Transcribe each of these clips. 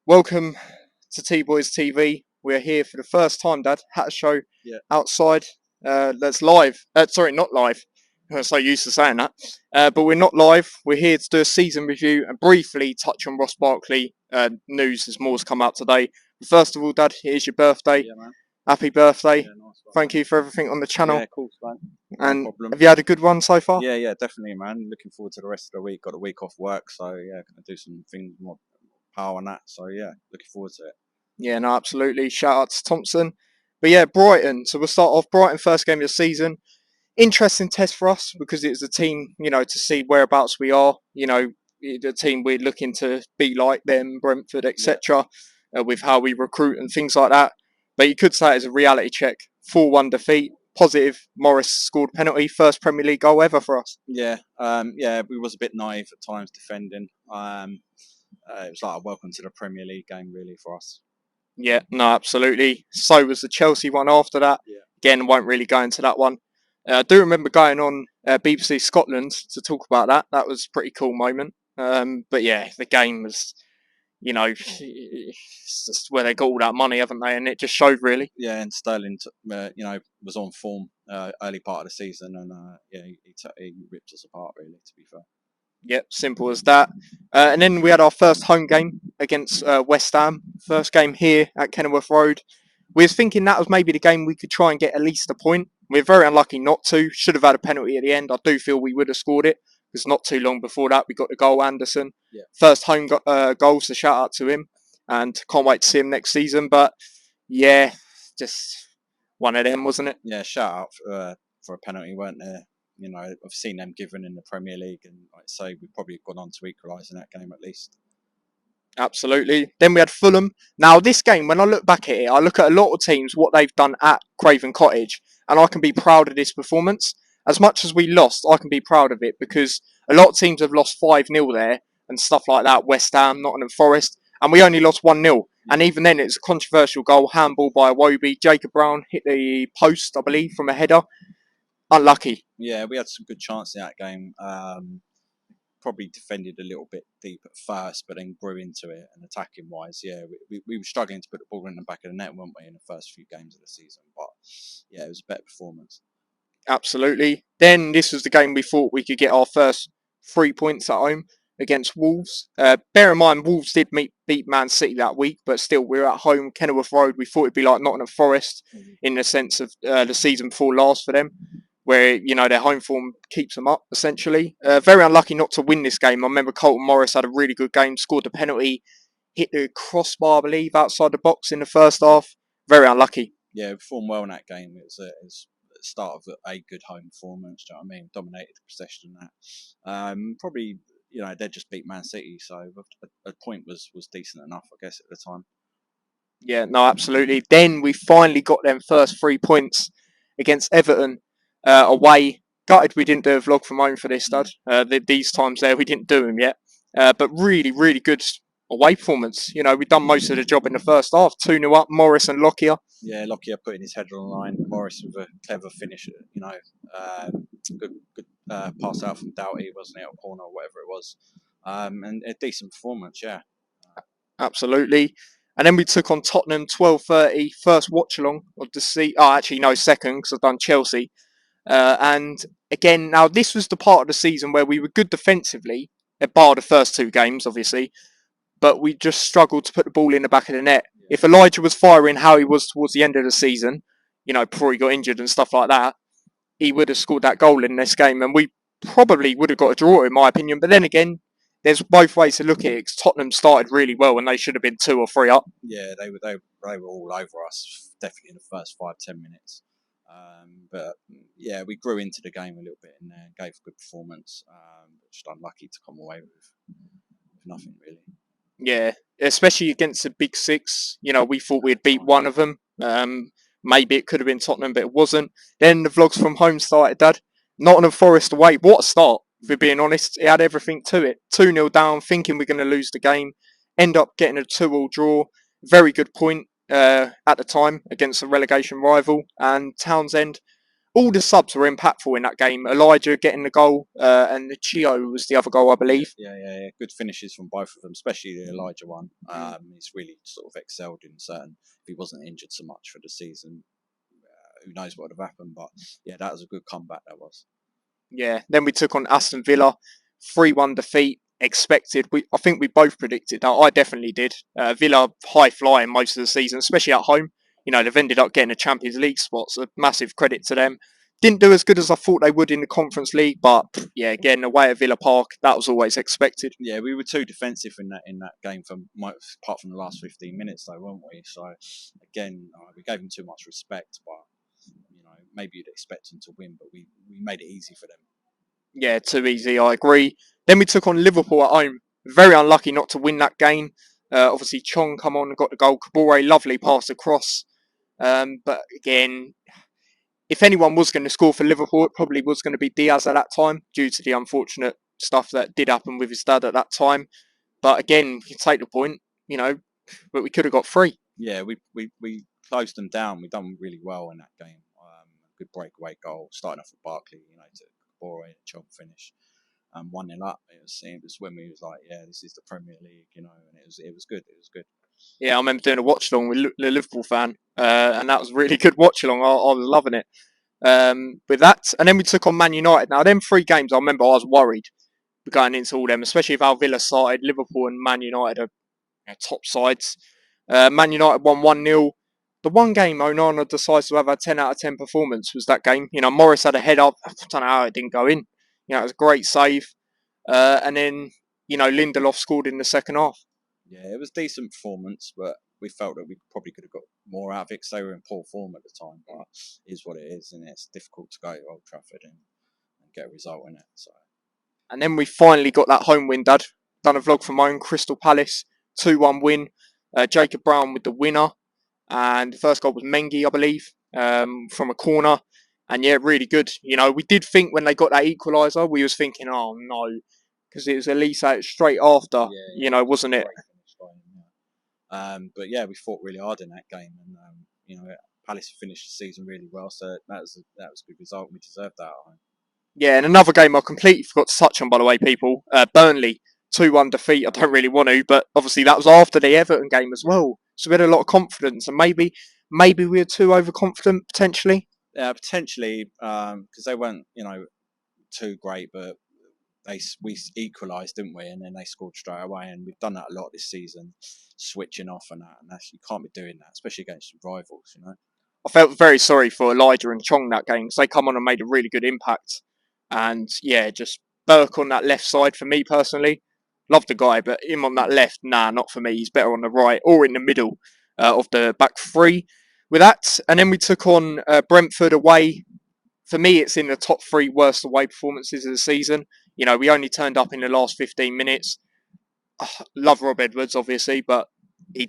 Welcome to T-Boys TV. We're here for the first time, Dad. Had a show outside. That's live. Sorry, not live. I'm so used to saying that. But we're not live. We're here to do a season review and briefly touch on Ross Barkley news as more's come out today. But first of all, Dad, here's your birthday. Yeah, man. Happy birthday. Yeah, nice one. Thank you for everything on the channel. Yeah, of course, man. And No problem. have you had a good one so far? Yeah, definitely, man. Looking forward to the rest of the week. Got a week off work, so yeah, gonna do some things more power on that. So yeah, looking forward to it. Yeah, no, absolutely. Shout out to Thompson. But yeah, Brighton. So we'll start off. Brighton, first game of the season. Interesting test for us because it's a team, to see whereabouts we are. The team we're looking to be like them, Brentford, etc. With how we recruit and things like that. But you could say it's a reality check. 4-1 defeat. Positive. Morris scored penalty. First Premier League goal ever for us. Yeah, we was a bit naive at times defending. It was like a welcome to the Premier League game, really, for us. Yeah, no, absolutely. So was the Chelsea one after that. Yeah. Again, won't really go into that one. I do remember going on BBC Scotland to talk about that. That was a pretty cool moment. But yeah, the game was, it's just where they got all that money, haven't they? And it just showed, really. Yeah, and Sterling, was on form early part of the season, and he ripped us apart, really. To be fair. Yep, simple as that. And then we had our first home game against West Ham. First game here at Kenilworth Road. We was thinking that was maybe the game we could try and get at least a point. We're very unlucky not to. Should have had a penalty at the end. I do feel we would have scored it. Because not too long before that, we got the goal, Anderson. Yeah. First home goal, so shout out to him. And can't wait to see him next season. But yeah, just one of them, wasn't it? Yeah, shout out for a penalty, weren't there? I've seen them given in the Premier League, and like I say, we've probably gone on to equalise in that game at least. Absolutely. Then we had Fulham. Now, this game, when I look back at it, I look at a lot of teams, what they've done at Craven Cottage, and I can be proud of this performance. As much as we lost, I can be proud of it because a lot of teams have lost 5-0 there and stuff like that. West Ham, Nottingham Forest, and we only lost 1-0. And even then, it's a controversial goal, handball by Iwobi. Jacob Brown hit the post, I believe, from a header. Unlucky. Yeah, we had some good chances in that game. Probably defended a little bit deep at first, but then grew into it. And attacking wise, yeah, we were struggling to put the ball in the back of the net, weren't we, in the first few games of the season? But yeah, it was a better performance. Absolutely. Then this was the game we thought we could get our first 3 points at home against Wolves. Bear in mind, Wolves did beat Man City that week, but still, we were at home, Kenilworth Road. We thought it'd be like Nottingham Forest in the sense of the season before last for them, where, their home form keeps them up, essentially. Very unlucky not to win this game. I remember Colton Morris had a really good game, scored a penalty, hit the crossbar, I believe, outside the box in the first half. Very unlucky. Yeah, we performed well in that game. It was the start of a good home performance, do you know what I mean? Dominated the possession and that. Probably, they just beat Man City, so a point was decent enough, I guess, at the time. Yeah, no, absolutely. Then we finally got them first 3 points against Everton. Away. Gutted we didn't do a vlog from home for this, Dad. These times there, we didn't do them yet. But really, really good away performance. We've done most of the job in the first half. 2-0 up, Morris and Lockyer. Yeah, Lockyer putting his header on the line. Morris with a clever finish, good pass out from Doughty, wasn't it, or corner or whatever it was. And a decent performance, yeah. Absolutely. And then we took on Tottenham, 12:30, first watch along of the season. Oh, actually, no, second, because I've done Chelsea. And again, now this was the part of the season where we were good defensively, bar the first two games, obviously, but we just struggled to put the ball in the back of the net. Yeah. If Elijah was firing how he was towards the end of the season, before he got injured and stuff like that, he would have scored that goal in this game, and we probably would have got a draw, in my opinion. But then again, there's both ways to look at it. Tottenham started really well, and they should have been 2 or 3 up. Yeah, they were all over us, definitely in the first 5-10 minutes. But yeah, we grew into the game a little bit and gave a good performance. Just unlucky to come away with nothing, really. Yeah, especially against the big six. We thought we'd beat one of them. Maybe it could have been Tottenham, but it wasn't. Then the vlogs from home started, Dad. Nottingham Forest away. What a start, if we're being honest. It had everything to it. 2-0 down, thinking we're going to lose the game. End up getting a 2-2 draw. Very good point at the time against a relegation rival. And Townsend all the subs were impactful in that game. Elijah getting the goal, and the Chio was the other goal, I believe. Yeah. Good finishes from both of them, especially the Elijah one. He's really sort of excelled in certain. If he wasn't injured so much for the season, who knows what would have happened? But yeah, that was a good comeback. That was. Yeah. Then we took on Aston Villa, 3-1 defeat. Expected. I think we both predicted that. I definitely did. Villa high flying most of the season, especially at home. They've ended up getting a Champions League spot, so massive credit to them. Didn't do as good as I thought they would in the Conference League, but yeah, again, away at Villa Park, that was always expected. Yeah, we were too defensive in that game, apart from the last 15 minutes, though, weren't we? So again, we gave them too much respect, but maybe you'd expect them to win, but we made it easy for them. Yeah, too easy, I agree. Then we took on Liverpool at home. Very unlucky not to win that game. Obviously, Chong come on and got the goal. Kabore, lovely pass across. But again, if anyone was going to score for Liverpool, it probably was going to be Diaz at that time, due to the unfortunate stuff that did happen with his dad at that time. But again, we can take the point, but we could have got 3. Yeah, we closed them down. We done really well in that game. Good breakaway goal, starting off with Barkley, to Kabore and Chong finish. 1-0 up. It was when we was like, yeah, this is the Premier League, and it was good. It was good. Yeah, I remember doing a watch along with the Liverpool fan, and that was a really good watch along. I was loving it. With that, and then we took on Man United. Now, them 3 games, I remember I was worried going into all them, especially if our Villa started. Liverpool and Man United are top sides. Man United won 1-0. The one game Onana decides to have a 10 out of 10 performance was that game. Morris had a head up. I don't know how it didn't go in. It was a great save. And then, Lindelof scored in the second half. Yeah, it was a decent performance, but we felt that we probably could have got more out of it because they were in poor form at the time. But it is what it is, and it's difficult to go to Old Trafford and get a result in it. So. And then we finally got that home win, Dad. Done a vlog from my own Crystal Palace. 2-1 win. Jacob Brown with the winner. And the first goal was Mengi, I believe, from a corner. And yeah, really good. We did think when they got that equaliser, we was thinking, oh no, because it was Elise straight after, wasn't it? But yeah, we fought really hard in that game, and Palace finished the season really well, so that was a good result. We deserved that. Yeah, and another game I completely forgot to touch on, by the way, people. Burnley 2-1 defeat. I don't really want to, but obviously that was after the Everton game as well. So we had a lot of confidence, and maybe we were too overconfident potentially. Yeah, potentially, because they weren't too great, but we equalised, didn't we? And then they scored straight away, and we've done that a lot this season, switching off and that's, you can't be doing that, especially against rivals. I felt very sorry for Elijah and Chong that game because they come on and made a really good impact. And yeah, just Burke on that left side for me personally. Love the guy, but him on that left, nah, not for me. He's better on the right or in the middle of the back 3 with that. And then we took on Brentford away. For me, it's in the top 3 worst away performances of the season. We only turned up in the last 15 minutes. Love Rob Edwards, obviously, but he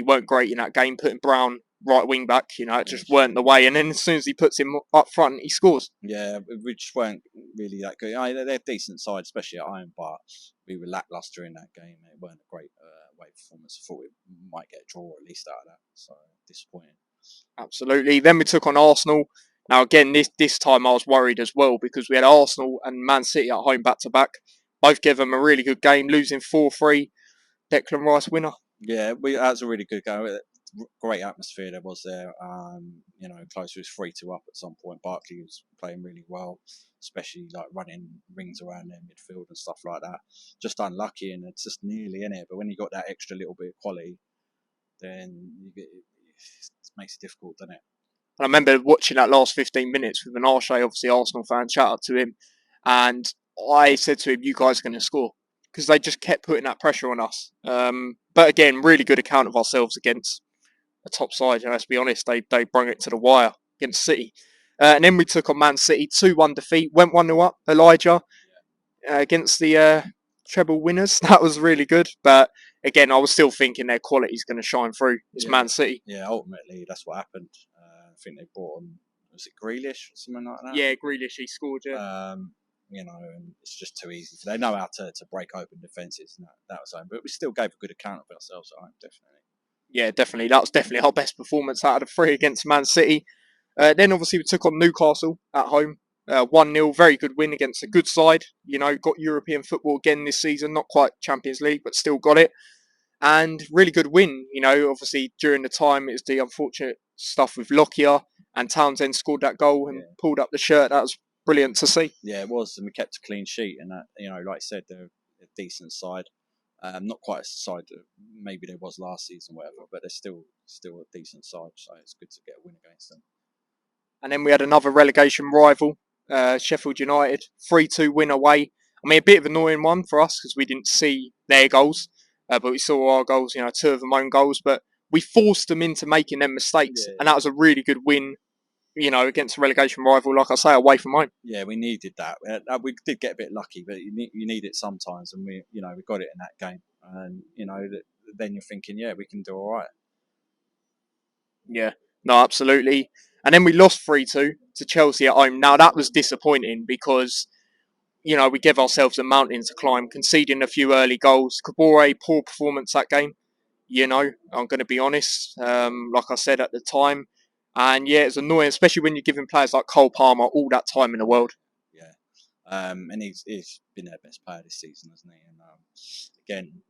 weren't great in that game, putting Brown right wing back, it just weren't the way. And then as soon as he puts him up front, he scores. Yeah, we just weren't really that good. They're a decent side, especially at home, but we were lacklustre in that game. It weren't a great away performance. I thought we might get a draw at least out of that, so disappointing. Absolutely. Then we took on Arsenal. Now again, this time I was worried as well because we had Arsenal and Man City at home back to back. Both gave them a really good game, losing 4-3. Declan Rice winner. Yeah, that was a really good game. Great atmosphere there was there. Close was 3-2 up at some point. Barkley was playing really well, especially like running rings around their midfield and stuff like that. Just unlucky, and it's just nearly in it. But when you got that extra little bit of quality, then it makes it difficult, doesn't it? And I remember watching that last 15 minutes with an Arshay, obviously Arsenal fan, shout out to him. And I said to him, you guys are going to score. Because they just kept putting that pressure on us. But again, really good account of ourselves against a top side. Let's be honest, they brung it to the wire against City. And then we took on Man City, 2-1 defeat, went 1-0 up, Elijah, against the treble winners. That was really good. But again, I was still thinking their quality is going to shine through. It's Man City. Yeah, ultimately, that's what happened. I think they brought on, was it Grealish or something like that? Yeah, Grealish, he scored, yeah. And it's just too easy. They know how to break open defences, and that was home. But we still gave a good account of ourselves at home, definitely. Yeah, definitely. That was definitely our best performance out of the 3 against Man City. Then obviously we took on Newcastle at home. 1-0, very good win against a good side. Got European football again this season. Not quite Champions League, but still got it. And really good win. Obviously during the time it was the unfortunate stuff with Lockyer, and Townsend scored that goal and pulled up the shirt. That was brilliant to see. Yeah, it was, and we kept a clean sheet. And that, like I said, they're a decent side. Not quite a side that maybe there was last season, whatever, but they're still a decent side. So it's good to get a win against them. And then we had another relegation rival, Sheffield United, 3-2 win away. I mean, a bit of an annoying one for us because we didn't see their goals, but we saw our goals, 2 of them own goals, but we forced them into making them mistakes, and that was a really good win, against a relegation rival, like I say, away from home. Yeah, we needed that. We did get a bit lucky, but you need it sometimes, and we got it in that game. And then you're thinking, yeah, we can do all right. Yeah, no, absolutely. And then we lost 3-2 to Chelsea at home. Now that was disappointing because we gave ourselves a mountain to climb, conceding a few early goals. Kabore, poor performance that game. I'm going to be honest. Like I said at the time. And yeah, it's annoying, especially when you're giving players like Cole Palmer all that time in the world. Yeah. And he's been their best player this season, hasn't he? And again,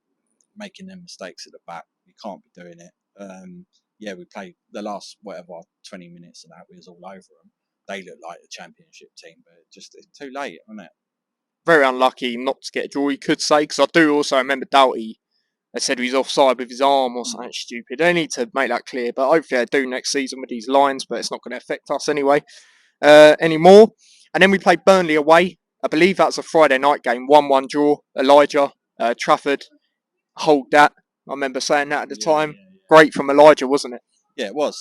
making them mistakes at the back, you can't be doing it. We played the last 20 minutes of that. We was all over them. They looked like the championship team, but it's too late, isn't it? Very unlucky not to get a draw, you could say, because I do also remember Doughty. They said he was offside with his arm or something stupid. They need to make that clear, but hopefully they do next season with these lines, but it's not going to affect us anyway anymore. And then we played Burnley away. I believe that's a Friday night game, 1-1 draw. Elijah, Trafford, hold that. I remember saying that at the time. Yeah. Great from Elijah, wasn't it? Yeah, it was.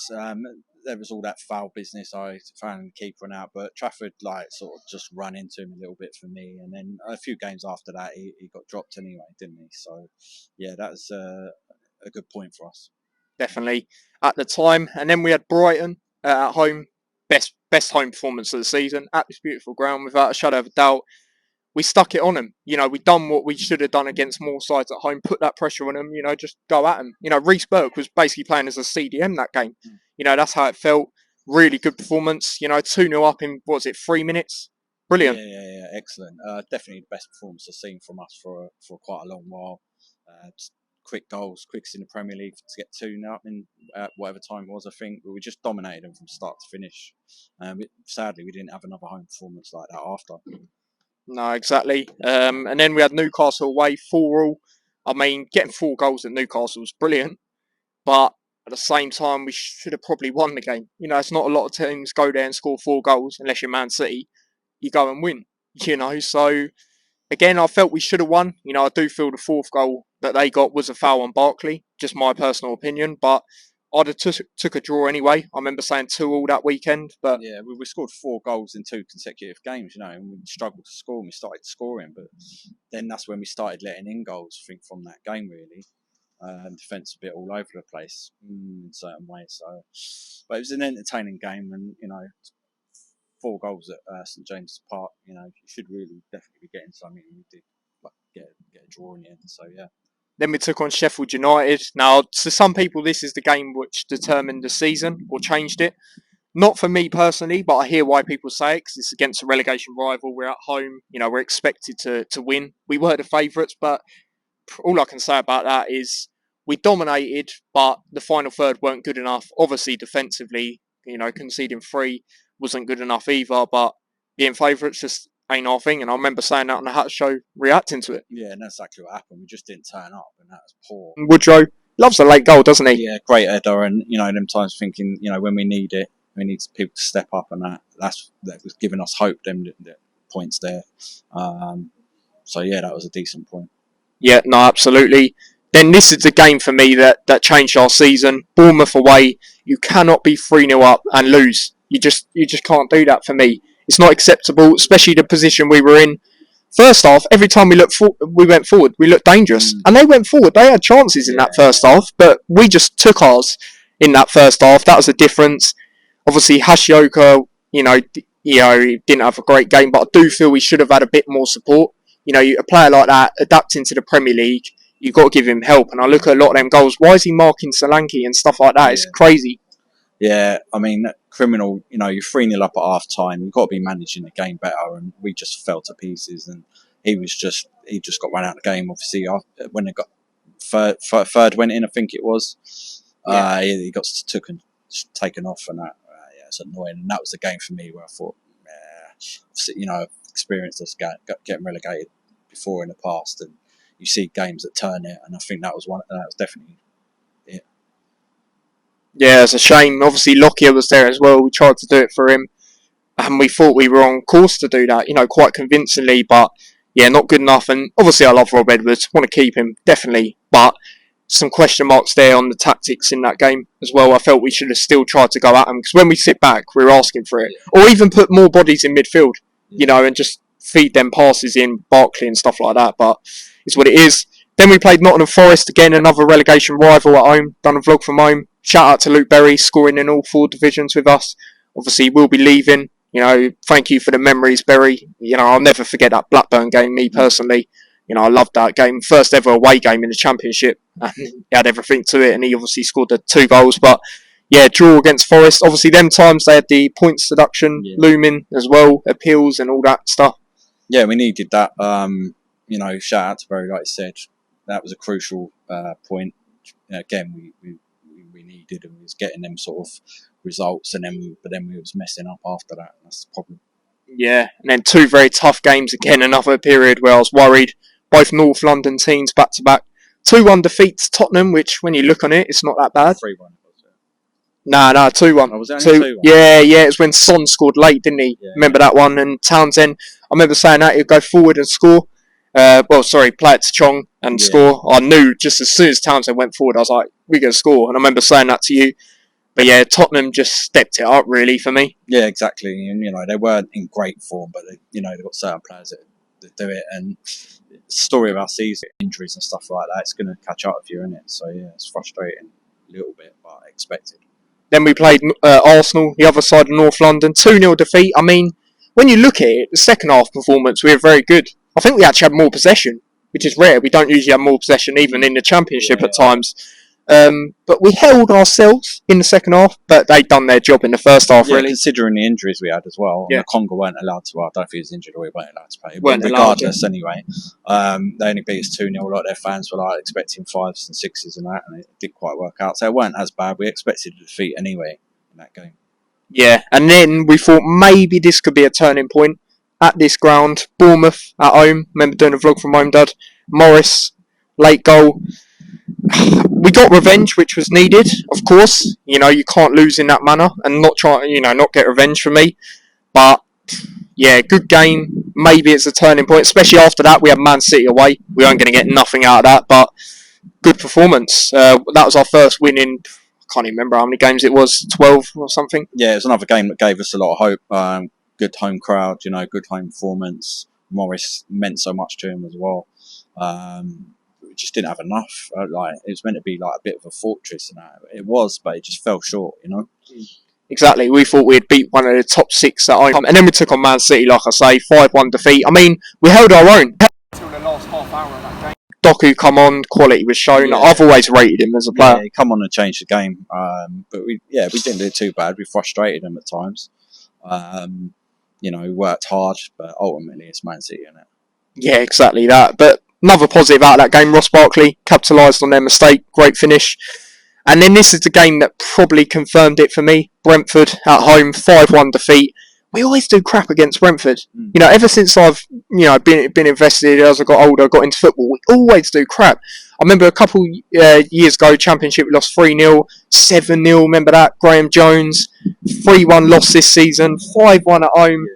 There was all that foul business. I found the keeper and out, but Trafford sort of just ran into him a little bit for me. And then a few games after that, he got dropped anyway, didn't he? So yeah, that was a good point for us. Definitely at the time. And then we had Brighton at home, best home performance of the season at this beautiful ground without a shadow of a doubt. We stuck it on them. We done what we should have done against more sides at home, put that pressure on them, just go at them. Reece Burke was basically playing as a CDM that game. That's how it felt. Really good performance. 2-0 up in, 3 minutes? Brilliant. Yeah, excellent. Definitely the best performance I've seen from us for quite a long while. Quick goals, quickest in the Premier League to get 2-0 up in whatever time it was, I think. But we just dominated them from start to finish. Sadly, we didn't have another home performance like that after. No, exactly. And then we had Newcastle away, 4-4. I mean, getting 4 goals at Newcastle was brilliant, but at the same time, we should have probably won the game. It's not a lot of teams go there and score 4 goals unless you're Man City. You go and win. So again, I felt we should have won. I do feel the 4th goal that they got was a foul on Barkley. Just my personal opinion, but I'd have took a draw anyway. I remember saying 2-2 that weekend, but yeah, we scored 4 goals in 2 consecutive games, and we struggled to score. And we started scoring, but then that's when we started letting in goals. I think from that game, really, defense a bit all over the place in certain ways. So, but it was an entertaining game, and 4 goals at St James's Park. You should really definitely be getting something. We did get a draw in the end. So yeah. Then we took on Sheffield United. Now, to some people, this is the game which determined the season or changed it. Not for me personally, but I hear why people say it because it's against a relegation rival. We're at home. We're expected to win. We were the favourites, but all I can say about that is we dominated, but the final third weren't good enough. Obviously, defensively, conceding 3 wasn't good enough either, but being favourites just ain't our thing. And I remember saying that on the Hat Show, reacting to it. Yeah, and that's exactly what happened. We just didn't turn up, and that was poor. Woodrow loves a late goal, doesn't he? Yeah, great header, and them times thinking, when we need it, we need people to step up, and that was giving us hope. Them the points there. So yeah, that was a decent point. Yeah, no, absolutely. Then this is the game for me that changed our season. Bournemouth away, you cannot be 3-0 up and lose. You just can't do that for me. It's not acceptable, especially the position we were in. First half, every time we went forward, we looked dangerous. And they went forward. They had chances in that first half, but we just took ours in that first half. That was the difference. Obviously, Hashioka, he didn't have a great game, but I do feel we should have had a bit more support. A player like that, adapting to the Premier League, you've got to give him help. And I look at a lot of them goals. Why is he marking Solanke and stuff like that? It's crazy. Yeah, I mean, criminal. You know, you're 3-0 up at half time. You've got to be managing the game better, and we just fell to pieces. And he just got run out of the game. Obviously, when it got third went in, I think it was. He got taken off, and that it's annoying. And that was the game for me where I thought, you know, I've experienced us getting relegated before in the past, and you see games that turn it, and I think that was definitely it. Yeah, it's a shame. Obviously, Lockyer was there as well. We tried to do it for him, and we thought we were on course to do that, you know, quite convincingly, but yeah, not good enough. And obviously I love Rob Edwards, want to keep him, definitely, but some question marks there on the tactics in that game as well. I felt we should have still tried to go at them, because when we sit back, we're asking for it. Or even put more bodies in midfield, you know, and just feed them passes in, Barkley and stuff like that, but it's what it is. Then we played Nottingham Forest, again, another relegation rival at home, done a vlog from home. Shout out to Luke Berry, scoring in all 4 divisions with us. Obviously, we'll be leaving. You know, thank you for the memories, Berry. You know, I'll never forget that Blackburn game, me personally. You know, I loved that game. First ever away game in the Championship. And he had everything to it, and he obviously scored the 2 goals. But, yeah, draw against Forest. Obviously, them times they had the points deduction looming as well, appeals and all that stuff. Yeah, we needed that. You know, shout out to Berry, like you said. That was a crucial point. You know, again, we needed, and we was getting them sort of results, but then we was messing up after that. That's the problem. Yeah, and then 2 very tough games again. Another period where I was worried. Both North London teams back to back. 2-1 defeats Tottenham, which when you look on it, it's not that bad. 3-1. No, 2-1. Oh, was it only 2-1? Yeah, it was when Son scored late, didn't he? Yeah, remember that one? And Townsend, I remember saying that he'd go forward and score. Play it to Chong and score. I knew just as soon as Townsend went forward, I was like, we're going to score. And I remember saying that to you. But yeah, Tottenham just stepped it up really for me. Yeah, exactly. And, you know, they weren't in great form, but, they've got certain players that do it. And the story of our season, injuries and stuff like that, it's going to catch up with you, isn't it? So, yeah, it's frustrating a little bit, but expected. Then we played Arsenal, the other side of North London. 2-0 defeat. I mean, when you look at it, the second half performance, we were very good. I think we actually had more possession, which is rare. We don't usually have more possession even in the Championship at times. But we held ourselves in the second half, but they'd done their job in the first half, really. Considering the injuries we had as well. Yeah. Conga weren't allowed to, I don't know if he was injured or he weren't allowed to play. Regardless, anyway. They only beat us 2-0. A lot of their fans were like expecting 5s and 6s and that, and it didn't quite work out. So it weren't as bad. We expected a defeat anyway in that game. Yeah, and then we thought maybe this could be a turning point at this ground. Bournemouth at home. Remember doing a vlog from home, Dad? Morris, late goal. We got revenge, which was needed, of course. You know, you can't lose in that manner and not get revenge for me. But yeah, good game. Maybe it's a turning point, especially after that. We had Man City away. We weren't going to get nothing out of that, but good performance. That was our first win in, I can't even remember how many games it was, 12 or something. Yeah, it was another game that gave us a lot of hope. Good home crowd, good home performance. Morris meant so much to him as well. We just didn't have enough. It was meant to be like a bit of a fortress, and it was, but it just fell short. Exactly. We thought we'd beat one of the top 6 at home, and then we took on Man City, like I say, 5-1 defeat. I mean, we held our own until the last half hour of that game. Doku come on, quality was shown. Yeah. I've always rated him as a player. Yeah, he come on and changed the game. But we didn't do too bad. We frustrated him at times. We worked hard, but ultimately it's Man City, isn't it? Yeah, exactly that. But another positive out of that game, Ross Barkley capitalised on their mistake. Great finish. And then this is the game that probably confirmed it for me. Brentford at home, 5-1 defeat. We always do crap against Brentford. Ever since I've been invested as I got older, got into football, we always do crap. I remember a couple years ago, Championship, we lost 3-0, 7-0, remember that? Graham Jones, 3-1 loss this season, 5-1 at home.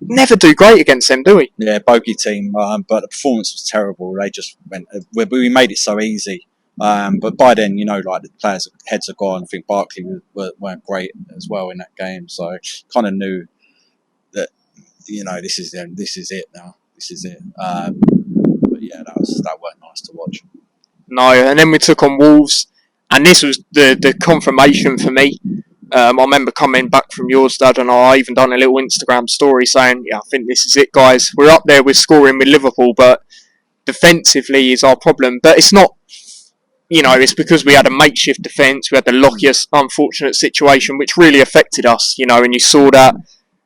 Never do great against them, do we? Yeah, bogey team, but the performance was terrible. They just went. We made it so easy, but by then, the players' heads are gone. I think Barkley weren't great as well in that game, so kind of knew that this is it now. This is it. But yeah, that weren't nice to watch. No, and then we took on Wolves, and this was the confirmation for me. I remember coming back from yours, Dad, and I even done a little Instagram story saying, I think this is it, guys. We're up there with scoring with Liverpool, but defensively is our problem. But it's not it's because we had a makeshift defence. We had the Lockius unfortunate situation, which really affected us. And you saw that.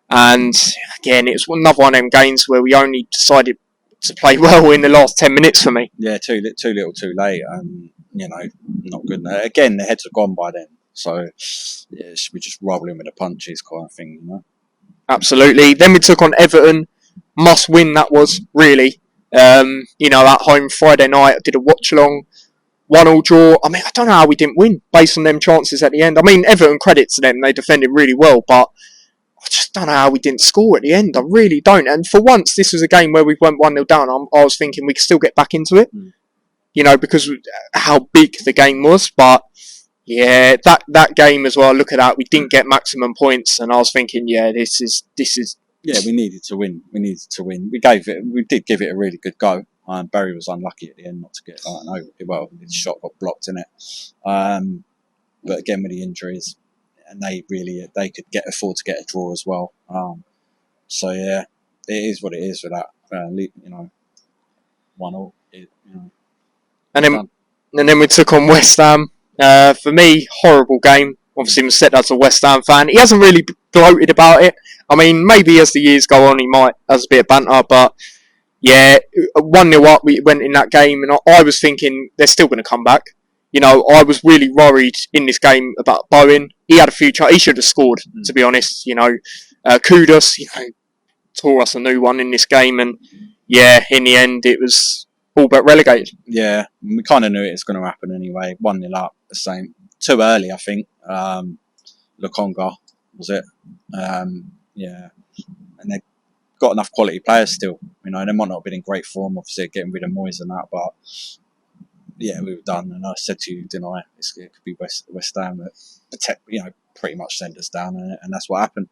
And again, it was another one of them games where we only decided to play well in the last 10 minutes for me. Yeah, too little, too late, and not good. Again, the heads are gone by then, so yeah, we're just rolling with the punches, kind of thing. Absolutely. Then we took on Everton. Must win that was, really. At home Friday night, I did a watch along. 1-1 draw. I mean, I don't know how we didn't win based on them chances at the end. I mean, Everton, credit to them, they defended really well, but I just don't know how we didn't score at the end. I really don't. And for once, this was a game where we went 1-0 down. I was thinking we could still get back into it, because of how big the game was. But yeah, that game as well, look at that. We didn't get maximum points, and I was thinking, yeah, this is. Yeah, we needed to win. We did give it a really good go. Barry was unlucky at the end not to get his shot got blocked in it. But again, with the injuries, and they could afford to get a draw as well. So yeah, it is what it is for that. 1-1. And then we took on West Ham. For me, horrible game. Obviously, my stepdad's a West Ham fan. He hasn't really gloated about it. I mean, maybe as the years go on, he might has a bit of banter, but yeah, 1-0 up, we went in that game, and I was thinking they're still going to come back. I was really worried in this game about Bowen. He had a few he should have scored, to be honest. Kudus, tore us a new one in this game, and yeah, in the end, it was all but relegated. Yeah, we kind of knew it was going to happen anyway. 1-0 up, the same. Too early, I think. Lokonga, was it? Yeah, and they've got enough quality players still. They might not have been in great form, obviously, getting rid of Moyes and that, but yeah, we were done. And I said to you, didn't I? It could be West Ham that pretty much sent us down, and that's what happened.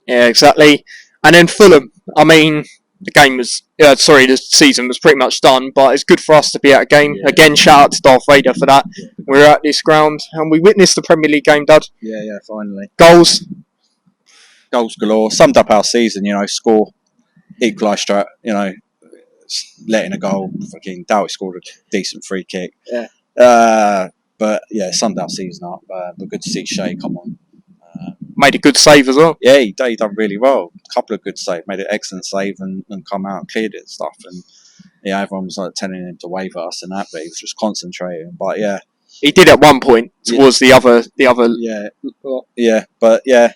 Yeah, exactly. And then Fulham. I mean, the season was pretty much done, but it's good for us to be at a game. Yeah. Again, shout out to Darth Vader for that. Yeah. We're at this ground, and we witnessed the Premier League game, Dad. Yeah, finally. Goals galore. Summed up our season, score, equalised, letting a goal. Fucking Doughty scored a decent free kick. Yeah. But yeah, summed our season up. But good to see Shea come on. Made a good save as well. Yeah, he done really well. A couple of good saves. Made an excellent save and come out and cleared it and stuff. And yeah, everyone was telling him to wave at us and that, but he was just concentrating. But yeah, he did at one point towards the other. Yeah, but yeah.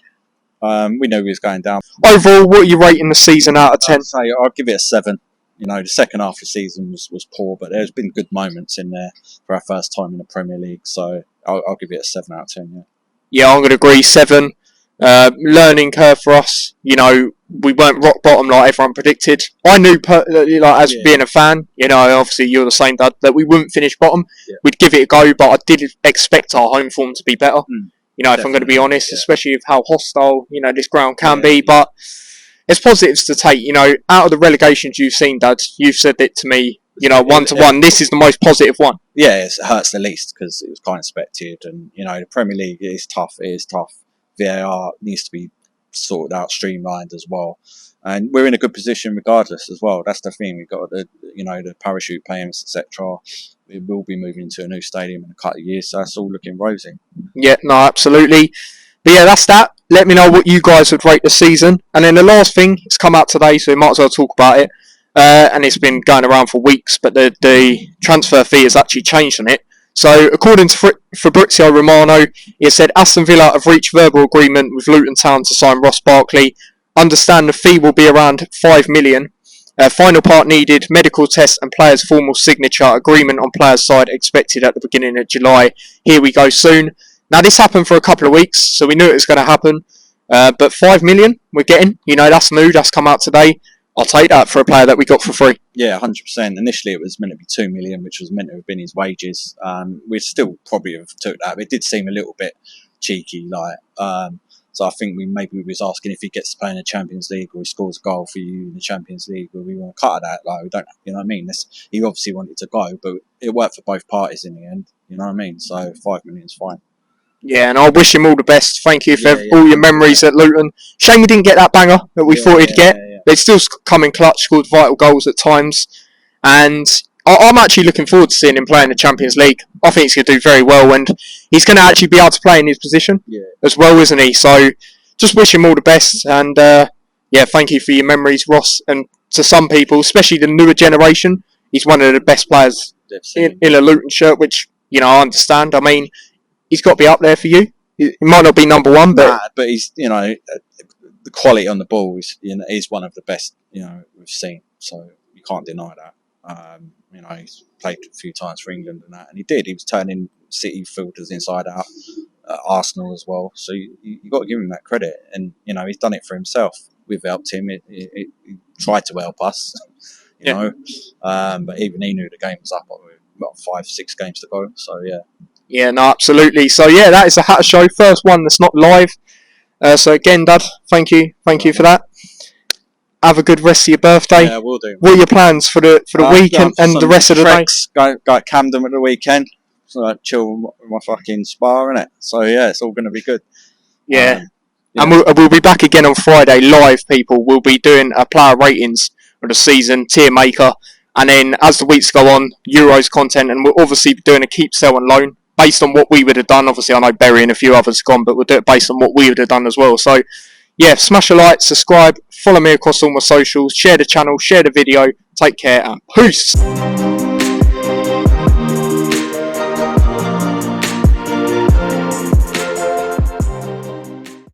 We know he was going down. Overall, what are you rating the season out of 10? I'll give it a 7. The second half of the season was poor, but there's been good moments in there for our first time in the Premier League. So I'll give it a 7 out of 10. Yeah, I'm going to agree. 7. Learning curve for us. We weren't rock bottom like everyone predicted. I knew, being a fan, obviously you're the same, Dad, that we wouldn't finish bottom. Yeah. We'd give it a go, but I did expect our home form to be better. If I'm going to be honest, especially with how hostile, this ground can be. But it's positives to take, out of the relegations you've seen, Dad, you've said it to me, 1-1, this is the most positive one. Yeah, it hurts the least because it was kind of expected. And, the Premier League is tough. It is tough. VAR needs to be sorted out, streamlined as well. And we're in a good position regardless as well. That's the thing. We've got the parachute payments, etc. We will be moving to a new stadium in a couple of years, so that's all looking rosy. Yeah, no, absolutely. But yeah, that's that. Let me know what you guys would rate the season. And then the last thing, it's come out today, so we might as well talk about it. And it's been going around for weeks, but the transfer fee has actually changed on it. So, according to Fabrizio Romano, he said Aston Villa have reached verbal agreement with Luton Town to sign Ross Barkley. Understand the fee will be around 5 million. Final part needed, medical test and players' formal signature. Agreement on players' side expected at the beginning of July. Here we go soon. Now, this happened for a couple of weeks, so we knew it was going to happen. But 5 million we're getting. That's new. That's come out today. I'll take that for a player that we got for free. Yeah, 100%. Initially, it was meant to be 2 million, which was meant to have been his wages. We still probably have took that, but it did seem a little bit cheeky. So I think we was asking if he gets to play in the Champions League or he scores a goal for you in the Champions League, or we want to cut that. We don't, you know what I mean? He obviously wanted to go, but it worked for both parties in the end. You know what I mean? So 5 million is fine. Yeah, and I wish him all the best. Thank you for all your memories at Luton. Shame we didn't get that banger that we thought he'd get. They still come in clutch, scored vital goals at times. And I'm actually looking forward to seeing him play in the Champions League. I think he's going to do very well, and he's going to actually be able to play in his position as well, isn't he? So just wish him all the best, and yeah, thank you for your memories, Ross. And to some people, especially the newer generation, he's one of the best players in a Luton shirt, which, you know, I understand. I mean, he's got to be up there for you. He might not be number one, but he's, you know, the quality on the ball is, you know, is one of the best, you know, we've seen. So you can't deny that. You know, he's played a few times for England and that, and he did. He was turning City filters inside out, Arsenal as well. So you got to give him that credit, and you know, he's done it for himself. We've helped him. He tried to help us, you know, but even he knew the game was up. About 5-6 games to go. So yeah. Yeah, no, absolutely. So yeah, that is the Hatter Show, first one that's not live. So again, Dad, thank you for that. Have a good rest of your birthday. Yeah, we'll do. What are your plans for the week and the rest of the day? Go at Camden at the weekend. So chill with my fucking spa, innit? So yeah, it's all going to be good. Yeah. And we'll be back again on Friday live, people. We'll be doing a player ratings of the season, tier maker, and then as the weeks go on, Euros content, and we'll obviously be doing a keep, sell and loan based on what we would have done. Obviously, I know Berry and a few others have gone, but we'll do it based on what we would have done as well. So yeah, smash a like, subscribe, follow me across all my socials, share the channel, share the video, take care, and peace.